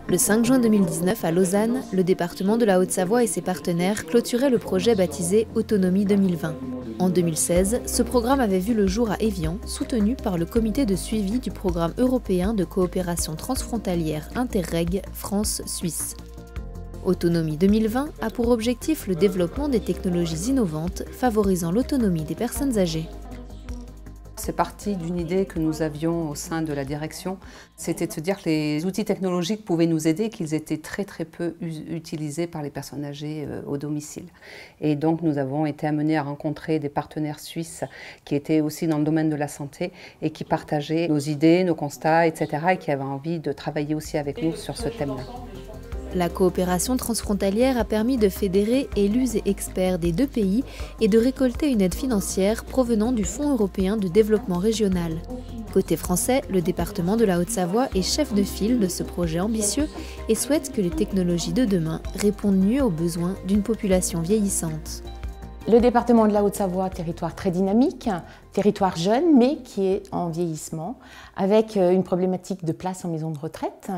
Le 5 juin 2019, à Lausanne, le département de la Haute-Savoie et ses partenaires clôturaient le projet baptisé Autonomie 2020. En 2016, ce programme avait vu le jour à Évian, soutenu par le comité de suivi du programme européen de coopération transfrontalière Interreg France-Suisse. Autonomie 2020 a pour objectif le développement des technologies innovantes favorisant l'autonomie des personnes âgées. C'est parti d'une idée que nous avions au sein de la direction, c'était de se dire que les outils technologiques pouvaient nous aider, qu'ils étaient très peu utilisés par les personnes âgées au domicile. Et donc nous avons été amenés à rencontrer des partenaires suisses qui étaient aussi dans le domaine de la santé et qui partageaient nos idées, nos constats, etc. et qui avaient envie de travailler aussi avec nous sur ce thème-là. La coopération transfrontalière a permis de fédérer élus et experts des deux pays et de récolter une aide financière provenant du Fonds européen de développement régional. Côté français, le département de la Haute-Savoie est chef de file de ce projet ambitieux et souhaite que les technologies de demain répondent mieux aux besoins d'une population vieillissante. Le département de la Haute-Savoie, territoire très dynamique, territoire jeune mais qui est en vieillissement, avec une problématique de place en maison de retraite.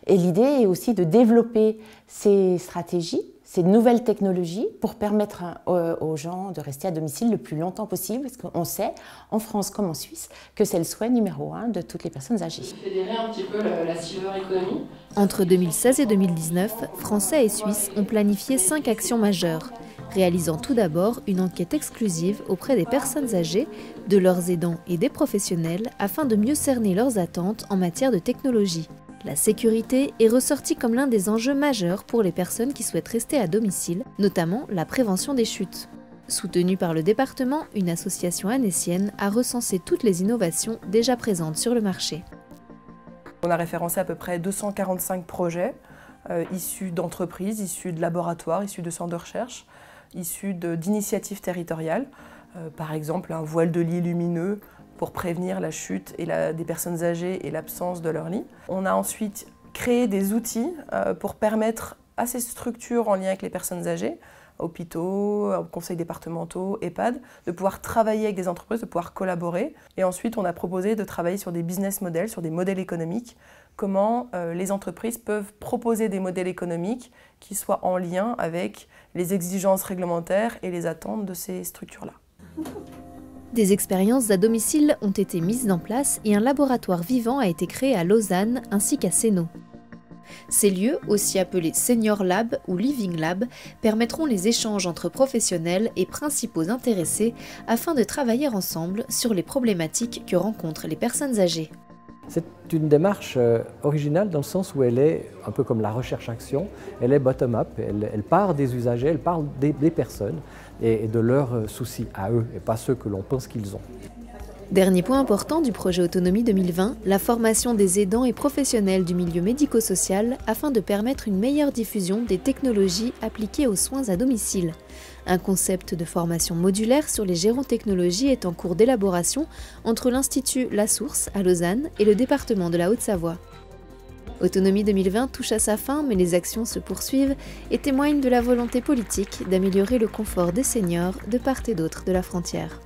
Et l'idée est aussi de développer ces stratégies, ces nouvelles technologies pour permettre aux gens de rester à domicile le plus longtemps possible, parce qu'on sait, en France comme en Suisse, que c'est le souhait numéro 1 de toutes les personnes âgées. Fédérer un petit peu la silver economy. Entre 2016 et 2019, Français et Suisses ont planifié 5 actions majeures, réalisant tout d'abord une enquête exclusive auprès des personnes âgées, de leurs aidants et des professionnels afin de mieux cerner leurs attentes en matière de technologie. La sécurité est ressortie comme l'un des enjeux majeurs pour les personnes qui souhaitent rester à domicile, notamment la prévention des chutes. Soutenue par le département, une association annécienne a recensé toutes les innovations déjà présentes sur le marché. On a référencé à peu près 245 projets issus d'entreprises, issus de laboratoires, issus de centres de recherche, issus d'initiatives territoriales. Par exemple, un voile de lit lumineux pour prévenir la chute des personnes âgées et l'absence de leur lit. On a ensuite créé des outils pour permettre à ces structures en lien avec les personnes âgées, hôpitaux, conseils départementaux, EHPAD, de pouvoir travailler avec des entreprises, de pouvoir collaborer. Et ensuite, on a proposé de travailler sur des business models, sur des modèles économiques, comment les entreprises peuvent proposer des modèles économiques qui soient en lien avec les exigences réglementaires et les attentes de ces structures-là. Des expériences à domicile ont été mises en place et un laboratoire vivant a été créé à Lausanne ainsi qu'à Sénaux. Ces lieux, aussi appelés Senior Lab ou Living Lab, permettront les échanges entre professionnels et principaux intéressés afin de travailler ensemble sur les problématiques que rencontrent les personnes âgées. C'est une démarche originale dans le sens où elle est un peu comme la recherche-action, elle est bottom-up, elle part des usagers, elle part des personnes et de leurs soucis à eux et pas ceux que l'on pense qu'ils ont. Dernier point important du projet Autonomie 2020, la formation des aidants et professionnels du milieu médico-social afin de permettre une meilleure diffusion des technologies appliquées aux soins à domicile. Un concept de formation modulaire sur les gérontechnologies est en cours d'élaboration entre l'Institut La Source à Lausanne et le département de la Haute-Savoie. Autonomie 2020 touche à sa fin, mais les actions se poursuivent et témoignent de la volonté politique d'améliorer le confort des seniors de part et d'autre de la frontière.